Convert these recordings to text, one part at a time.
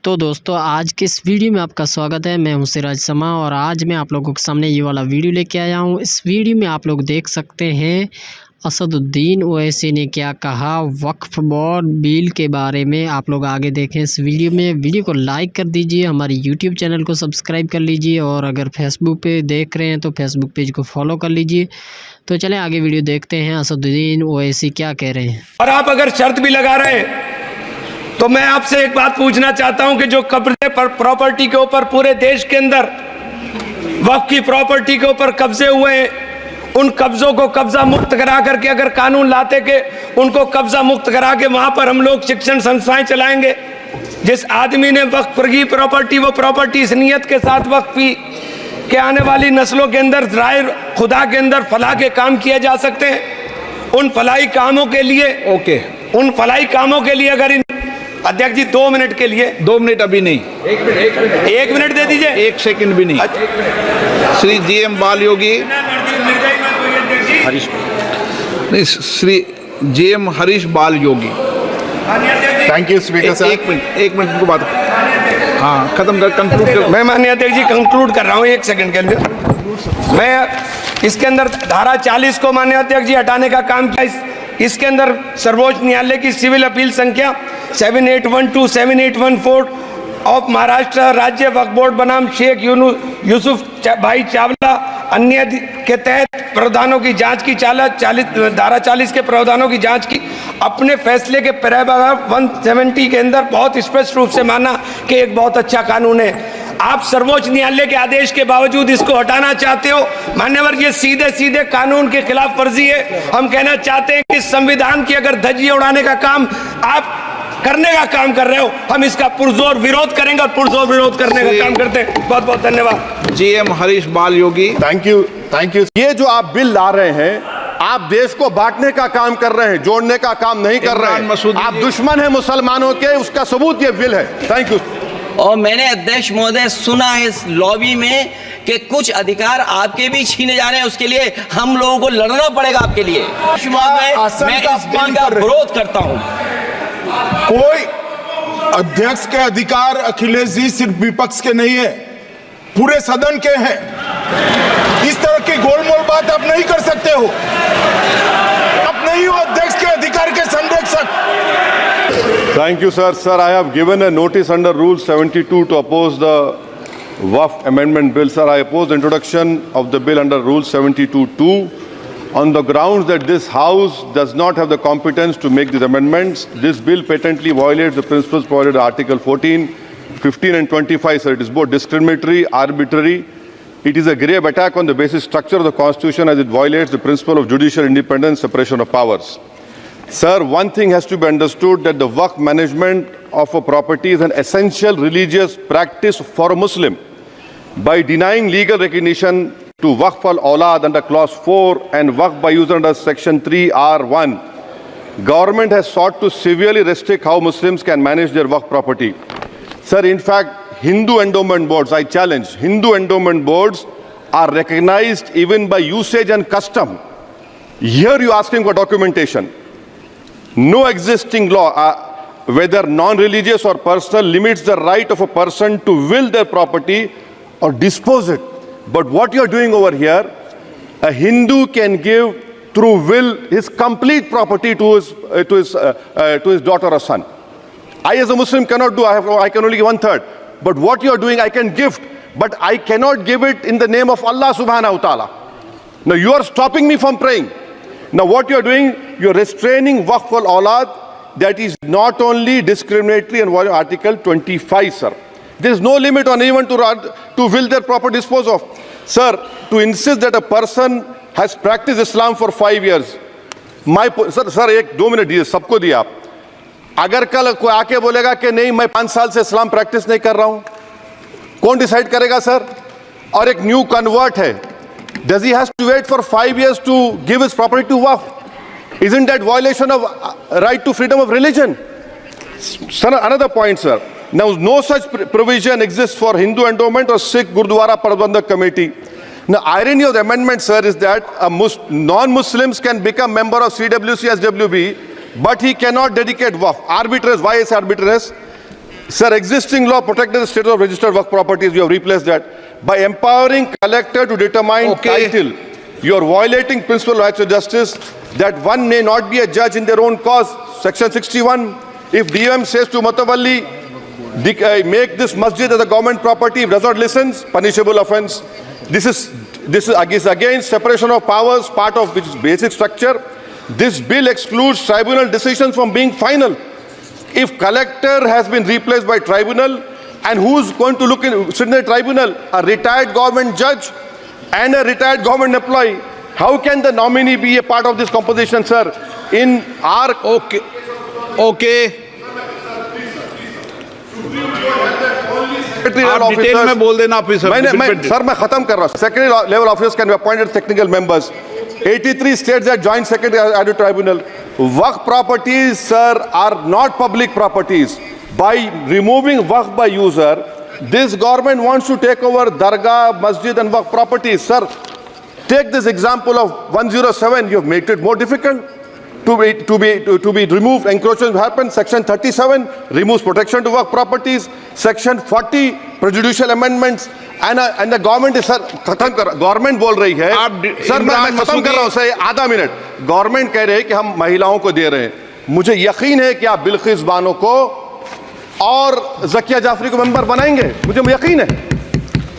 तो दोस्तों आज के इस वीडियो में आपका स्वागत है। मैं हूं सिराज समा और आज मैं आप लोगों के सामने ये वाला वीडियो लेके आया हूं। इस वीडियो में आप लोग देख सकते हैं असदुद्दीन ओवैसी ने क्या कहा वक्फ बोर्ड बिल के बारे में। आप लोग आगे देखें इस वीडियो में। वीडियो को लाइक कर दीजिए, हमारे यूट्यूब चैनल को सब्सक्राइब कर लीजिए और अगर फेसबुक पे देख रहे हैं तो फेसबुक पेज को फॉलो कर लीजिए। तो चलें आगे वीडियो देखते हैं असदुद्दीन ओवैसी क्या कह रहे हैं। और आप अगर शर्त भी लगा रहे हैं तो मैं आपसे एक बात पूछना चाहता हूं कि जो कब्जे पर प्रॉपर्टी के ऊपर पूरे देश के अंदर वक्फ की प्रॉपर्टी के ऊपर कब्जे हुए हैं, उन कब्जों को कब्जा मुक्त करा करके अगर कानून लाते के उनको कब्जा मुक्त करा के वहां पर हम लोग शिक्षण संस्थाएं चलाएंगे। जिस आदमी ने वक्फ की प्रॉपर्टी, वो प्रॉपर्टी इस नियत के साथ वक्फ की कि आने वाली नस्लों के अंदर राय खुदा के अंदर फलाह के काम किए जा सकते हैं। उन फलाही कामों के लिए उन फलाही कामों के लिए अगर अध्यक्ष जी 2 मिनट के लिए 2 मिनट अभी नहीं, 1 मिनट दे दीजिए, 1 सेकंड भी नहीं। श्री जीएम बाल योगी हरीश नहीं, Shri GM Harish Balayogi. Thank you speaker साहब। 1 मिनट को बात हाँ खत्म कर, कंक्लूड कर। मैं माननीय अध्यक्ष जी कंक्लूड कर रहा हूँ 1 सेकंड के अंदर। मैं इसके अंदर धारा 40 को माननीय अध्यक्ष जी हटाने का काम किया। इसके अंदर सर्वोच्च न्यायालय की सिविल अपील संख्या 7812 7814 ऑफ महाराष्ट्र राज्य वक्फ बोर्ड बनाम शेख यूसुफ भाई चावला अन्य के तहत प्रावधानों की जांच की धारा 40 के प्रावधानों की जांच की। अपने फैसले के पैराग्राफ 170 के अंदर बहुत स्पष्ट रूप से माना कि एक बहुत अच्छा कानून है। आप सर्वोच्च न्यायालय के आदेश के बावजूद इसको हटाना चाहते हो मान्यवर, ये सीधे सीधे कानून के खिलाफ वर्जी है। हम कहना चाहते हैं कि संविधान की अगर धज्जियां उड़ाने का काम आप करने का काम कर रहे हो, हम इसका पुरजोर विरोध करेंगे और पुरजोर विरोध करने का काम करते हैं। बहुत बहुत धन्यवाद। GM Harish Balayogi. Thank you. ये जो आप बिल ला रहे हैं, आप देश को बांटने का काम कर रहे हैं, जोड़ने का काम नहीं कर रहे हैं। आप दुश्मन हैं मुसलमानों के, उसका सबूत ये बिल है। Thank you. और मैंने अध्यक्ष महोदय सुना है इस लॉबी में कि कुछ अधिकार आपके भी छीने जा रहे हैं, उसके लिए हम लोगों को लड़ना पड़ेगा आपके लिए। मैं इस बिल का विरोध करता हूं। कोई अध्यक्ष के अधिकार अखिलेश जी सिर्फ विपक्ष के नहीं है, पूरे सदन के हैं। इस तरह की गोलमोल बात आप नहीं कर सकते हो। आप नहीं हो अध्यक्ष के अधिकार के संरक्षक। Thank you, sir. Sir, I have given a notice under Rule 72 to oppose the WAF Amendment Bill. Sir, I oppose the introduction of the bill under Rule 72(2) on the grounds that this House does not have the competence to make these amendments. This bill patently violates the principles provided in Article 14, 15 and 25. Sir, it is both discriminatory, arbitrary. It is a grave attack on the basic structure of the Constitution as it violates the principle of judicial independence, separation of powers. Sir, one thing has to be understood, that the Waqf management of a property is an essential religious practice for a Muslim. By denying legal recognition to Waqf al-Awlad under Clause 4 and Waqf by user under Section 3(r)(1), government has sought to severely restrict how Muslims can manage their Waqf property. Sir, in fact, Hindu endowment boards, I challenge, Hindu endowment boards are recognized even by usage and custom. Here you are asking for documentation. No existing law, whether non-religious or personal, limits the right of a person to will their property or dispose it. But what you are doing over here, a Hindu can give through will his complete property to his daughter or son. I as a Muslim cannot do. I can only give 1/3. But what you are doing, I can gift, but I cannot give it in the name of Allah subhanahu wa ta'ala. Now you are stopping me from praying. Now what you are doing, you are restraining Waqf al-Awlad. That is not only discriminatory and violating Article 25, sir. There is no limit on anyone to will their property dispose of. Sir, to insist that a person has practiced Islam for 5 years. Sir, 1-2 minute दिए, सबको दिया आप। अगर कल कोई आके बोलेगा कि नहीं मैं 5 साल से इस्लाम प्रैक्टिस नहीं कर रहा हूं, कौन डिसाइड करेगा सर? और एक न्यू कन्वर्ट है, does he has to wait for 5 years to give his property to Waqf? Isn't that violation of right to freedom of religion? Sir, another point, sir. Now, no such provision exists for Hindu endowment or Sikh Gurdwara Prabandhak Committee. Now, irony of the amendment, sir, is that non-Muslims can become member of CWC, SWB, but he cannot dedicate Waqf. Arbitrage. Why is arbitrage? Sir, existing law protected the status of registered work properties. You have replaced that by empowering collector to determine title. You are violating principle of rights of justice that one may not be a judge in their own cause. Section 61. If DOM says to Mutawalli, make this masjid as a government property, if does not listens, punishable offence. This is against separation of powers, part of which is basic structure. This bill excludes tribunal decisions from being final. If collector has been replaced by tribunal, and who's going to sit in the tribunal? A retired government judge and a retired government employee. How can the nominee be a part of this composition, sir? In our okay आप detail में बोल देना officer. Sir मैं खत्म कर रहा हूं। Secondary level officers can be appointed technical members. 83 states that joint secretary added tribunal. Waqf properties, sir, are not public properties. By removing waqf by user, this government wants to take over dargah, masjid and waqf properties. Sir, take this example of 107. You have made it more difficult to be removed. Encroachment happen. Section 37 removes protection to waqf properties. Section 40 prejudicial amendments. And the government is, sir, खत्म कर, government बोल रही है, sir मैं खत्म कर रहा हूं सर, आधा मिनट। गवर्नमेंट कह रहे हैं कि हम महिलाओं को दे रहे हैं। मुझे यकीन है कि आप बिल्किस बानो को और ज़किया जाफरी को मेंबर बनाएंगे, मुझे यकीन है।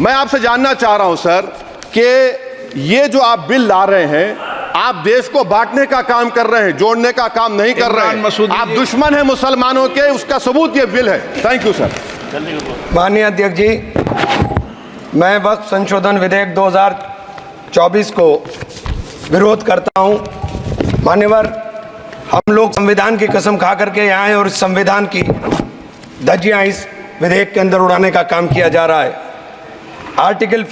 मैं आपसे जानना चाह रहा हूं सर कि ये जो आप बिल ला रहे हैं, आप देश को बांटने का काम कर रहे हैं, जोड़ने का काम नहीं कर रहे हैं। आप दुश्मन हैं मुसलमानों के, उसका सबूत ये बिल है। Thank you sir. माननीय अध्यक्ष जी, मैं वक्फ संशोधन विधेयक 2024 को विरोध करता हूं। मान्यवर, हम लोग संविधान की कसम खा करके यहाँ आए और इस संविधान की धज्जियां इस विधेयक के अंदर उड़ाने का काम किया जा रहा है। आर्टिकल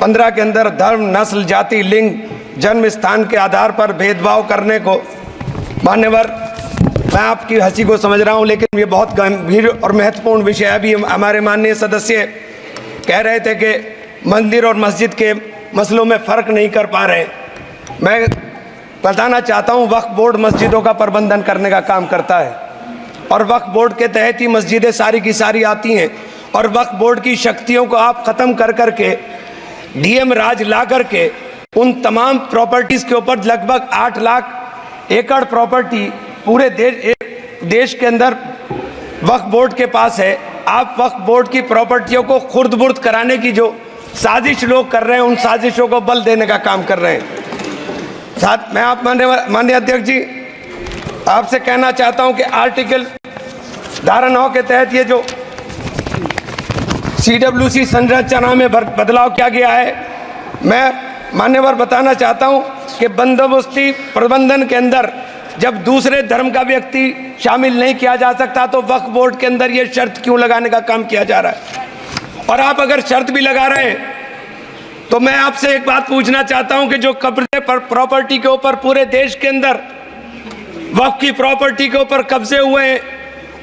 15 के अंदर धर्म, नस्ल, जाति, लिंग, जन्म स्थान के आधार पर भेदभाव करने को, मान्यवर मैं आपकी हंसी को समझ रहा हूँ, लेकिन ये बहुत गंभीर और महत्वपूर्ण विषय है। अभी हमारे माननीय सदस्य कह रहे थे कि मंदिर और मस्जिद के मसलों में फ़र्क नहीं कर पा रहे। मैं बताना चाहता हूँ, वक्फ बोर्ड मस्जिदों का प्रबंधन करने का काम करता है और वक्फ बोर्ड के तहत ही मस्जिदें सारी की सारी आती हैं। और वक्फ बोर्ड की शक्तियों को आप ख़त्म कर करके डीएम राज ला करके उन तमाम प्रॉपर्टीज़ के ऊपर लगभग 8 लाख एकड़ प्रॉपर्टी पूरे देश के अंदर वक्फ बोर्ड के पास है। आप वक्फ बोर्ड की प्रॉपर्टियों को खुर्द बुर्द कराने की जो साजिश लोग कर रहे हैं, उन साजिशों को बल देने का काम कर रहे हैं। साथ मैं आप माननीय अध्यक्ष जी आपसे कहना चाहता हूं कि आर्टिकल धारा 9 के तहत ये जो CWC संरचना में बदलाव किया गया है, मैं मान्यवर बताना चाहता हूं कि बंदोबस्ती प्रबंधन के अंदर जब दूसरे धर्म का व्यक्ति शामिल नहीं किया जा सकता, तो वक्फ बोर्ड के अंदर ये शर्त क्यों लगाने का काम किया जा रहा है? और आप अगर शर्त भी लगा रहे हैं तो मैं आपसे एक बात पूछना चाहता हूं कि जो कब्जे पर प्रॉपर्टी के ऊपर पूरे देश के अंदर वक्फ की प्रॉपर्टी के ऊपर कब्जे हुए हैं,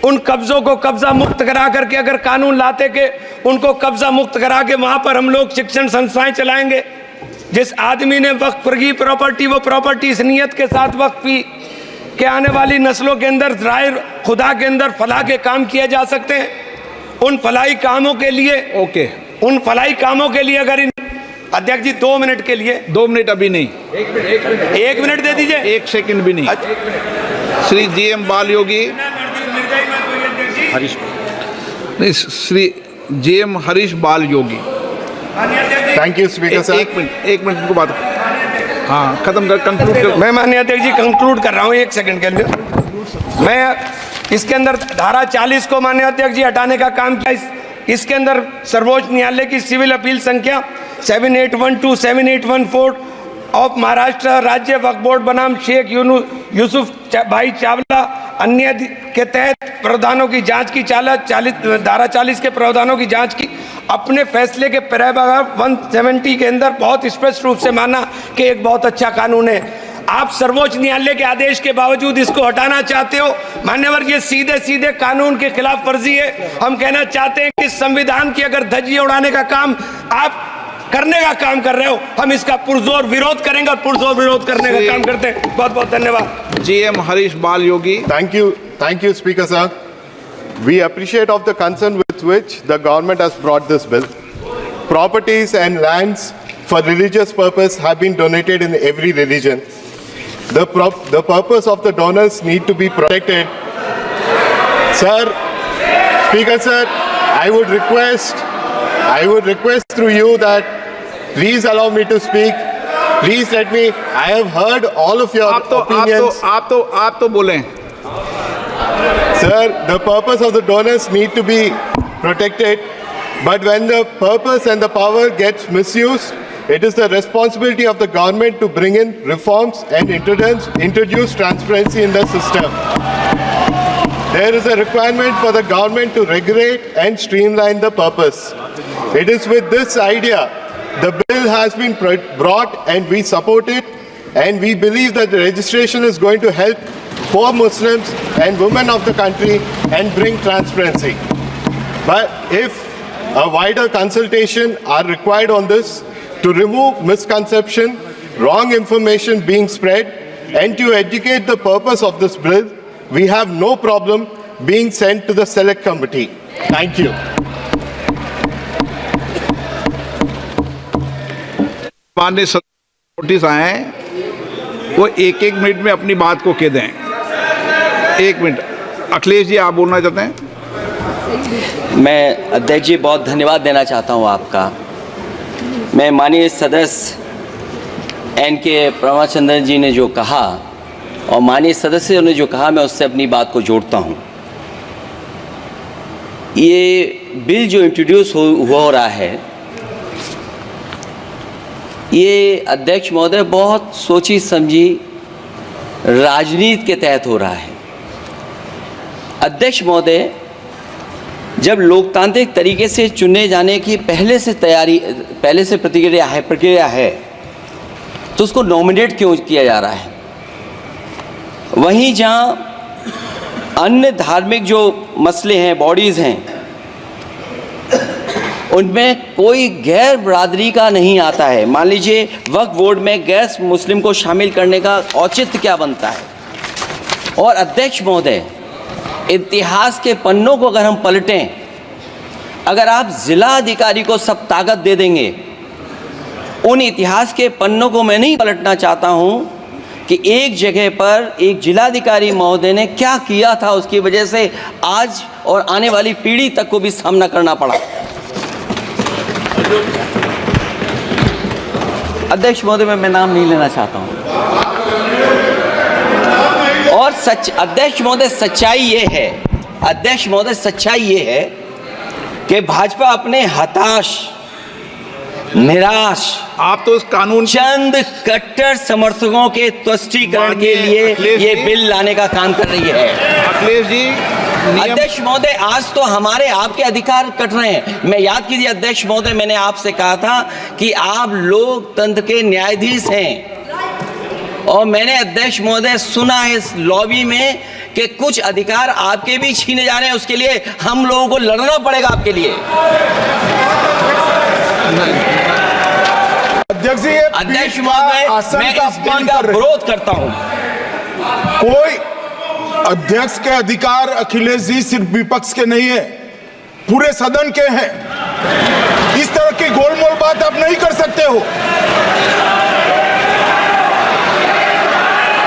उन कब्जों को कब्जा मुक्त करा करके अगर कानून लाते कि उनको कब्जा मुक्त करा के वहां पर हम लोग शिक्षण संस्थाएं चलाएंगे। जिस आदमी ने वक्फ की प्रॉपर्टी, वो प्रॉपर्टी इस नियत के साथ वक्फ की कि आने वाली नस्लों के अंदर राय खुदा के अंदर फलाह के काम किए जा सकते हैं। उन फलाही कामों के लिए उन फलाही कामों के लिए अगर अध्यक्ष जी 2 मिनट के लिए 2 मिनट अभी नहीं, 1 मिनट दे दीजिए, 1 सेकंड भी नहीं। श्री GM बाल योगी, नहीं Shri GM Harish Balayogi. Thank you speaker sir. 1 minute को बात, हाँ खत्म कर, कंक्लूड कर। मैं माननीय अध्यक्ष जी कंक्लूड कर रहा हूँ 1 सेकंड के अंदर। मैं इसके अंदर धारा 40 को माननीय अध्यक्ष जी हटाने का काम किया। इसके अंदर सर्वोच्च न्यायालय की सिविल अपील संख्या 7812 7814 ऑफ महाराष्ट्र राज्य वक्फ बोर्ड बनाम शेख यूसुफ भाई चावला अन्य के तहत प्रावधानों की जांच की धारा 40 के प्रावधानों की जांच की। अपने फैसले के पैराग्राफ 170 के अंदर बहुत स्पष्ट रूप से माना कि एक बहुत अच्छा कानून है। आप सर्वोच्च न्यायालय के आदेश के बावजूद इसको हटाना चाहते हो। मान्यवर, ये सीधे सीधे कानून के खिलाफ वर्जी है। हम कहना चाहते हैं कि संविधान की अगर धज्जियां उड़ाने का काम आप करने का काम कर रहे हो, हम इसका पुरजोर विरोध करेंगे और पुरजोर विरोध करने का काम करते हैं। बहुत बहुत धन्यवाद। GM Harish Balayogi. Thank you speaker साहब। we appreciate of the concern with which the government has brought this bill. Properties and lands for religious purpose have been donated in every religion. The purpose of the donors need to be protected. Sir, Speaker sir, I would request through you that please allow me to speak. Please let me. I have heard all of your opinions. आप तो बोलें. Sir, the purpose of the donors need to be protected, but when the purpose and the power gets misused, it is the responsibility of the government to bring in reforms and introduce transparency in the system. There is a requirement for the government to regulate and streamline the purpose. It is with this idea the bill has been brought and we support it, and we believe that the registration is going to help poor Muslims and women of the country and bring transparency. But if a wider consultation are required on this to remove misconception, wrong information being spread, and to educate the purpose of this bill, we have no problem being sent to the select committee. Thank you. माननीय notice आए वो एक minute में अपनी बात को कह दें. 1 मिनट. अखिलेश जी, आप बोलना चाहते हैं? मैं अध्यक्ष जी बहुत धन्यवाद देना चाहता हूं आपका. मैं माननीय सदस्य NK प्रमाचंद्रन जी ने जो कहा और माननीय सदस्यों ने जो कहा, मैं उससे अपनी बात को जोड़ता हूं. ये बिल जो इंट्रोड्यूस हो रहा है, ये अध्यक्ष महोदय बहुत सोची समझी राजनीति के तहत हो रहा है. अध्यक्ष महोदय, जब लोकतांत्रिक तरीके से चुने जाने की पहले से प्रक्रिया है तो उसको नॉमिनेट क्यों किया जा रहा है? वहीं जहां अन्य धार्मिक जो मसले हैं, बॉडीज़ हैं, उनमें कोई गैर बरादरी का नहीं आता है. मान लीजिए वक्फ बोर्ड में गैर मुस्लिम को शामिल करने का औचित्य क्या बनता है? और अध्यक्ष महोदय, इतिहास के पन्नों को अगर हम पलटें, अगर आप जिला अधिकारी को सब ताकत दे देंगे, उन इतिहास के पन्नों को मैं नहीं पलटना चाहता हूं कि एक जगह पर एक जिलाधिकारी महोदय ने क्या किया था, उसकी वजह से आज और आने वाली पीढ़ी तक को भी सामना करना पड़ा. अध्यक्ष महोदय, मैं नाम नहीं लेना चाहता हूं. और अध्यक्ष महोदय, सच्चाई ये है कि भाजपा अपने हताश, निराश, आप तो इस कानून चंद कट्टर समर्थकों के तुष्टीकरण के लिए ये बिल लाने का काम कर रही है. अखिलेश जी, अध्यक्ष महोदय, आज तो हमारे आपके अधिकार कट रहे हैं. मैं याद कीजिए अध्यक्ष महोदय, मैंने आपसे कहा था कि आप लोकतंत्र के न्यायाधीश हैं, और मैंने अध्यक्ष महोदय सुना है इस लॉबी में कि कुछ अधिकार आपके भी छीने जा रहे हैं. उसके लिए हम लोगों को लड़ना पड़ेगा आपके लिए. अध्यक्ष महोदय, मैं इस बिल का विरोध करता हूं. कोई अध्यक्ष के अधिकार अखिलेश जी सिर्फ विपक्ष के नहीं है, पूरे सदन के हैं. इस तरह की गोलमोल बात आप नहीं कर सकते हो.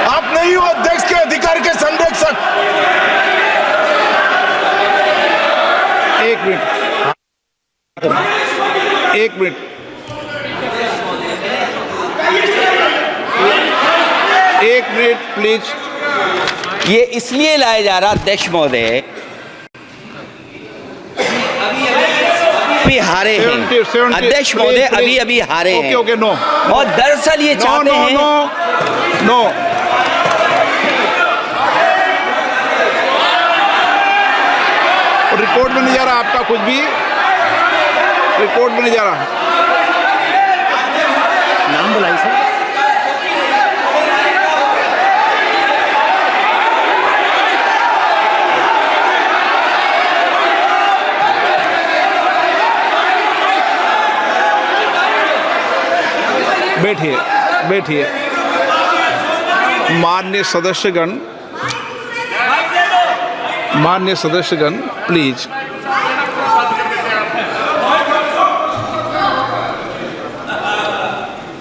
आप नहीं हो अध्यक्ष के अधिकार के संरक्षक. 1 मिनट. 1 मिनट. 1 minute please. ये इसलिए लाया जा रहा अध्यक्ष महोदय, अभी हारे हैं अध्यक्ष महोदय, अभी हारे हैं. Okay, no. और दरअसल ये चाहते हैं. नो. रिकॉर्ड में नहीं जा रहा आपका कुछ भी. रिकॉर्ड में नहीं जा रहा. नाम बुलाई सर. बैठिए. माननीय सदस्यगण, माननीय सदस्यगण, प्लीज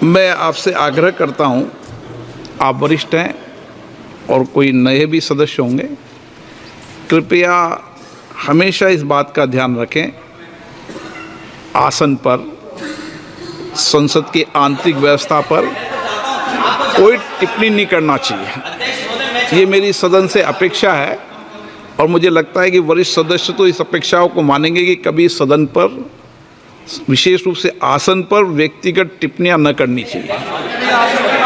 मैं आपसे आग्रह करता हूं, आप वरिष्ठ हैं और कोई नए भी सदस्य होंगे, कृपया हमेशा इस बात का ध्यान रखें, आसन पर, संसद की आंतरिक व्यवस्था पर कोई टिप्पणी नहीं करना चाहिए। ये मेरी सदन से अपेक्षा है और मुझे लगता है कि वरिष्ठ सदस्य तो इस अपेक्षाओं को मानेंगे कि कभी सदन पर, विशेष रूप से आसन पर, व्यक्तिगत टिप्पणियां न करनी चाहिए।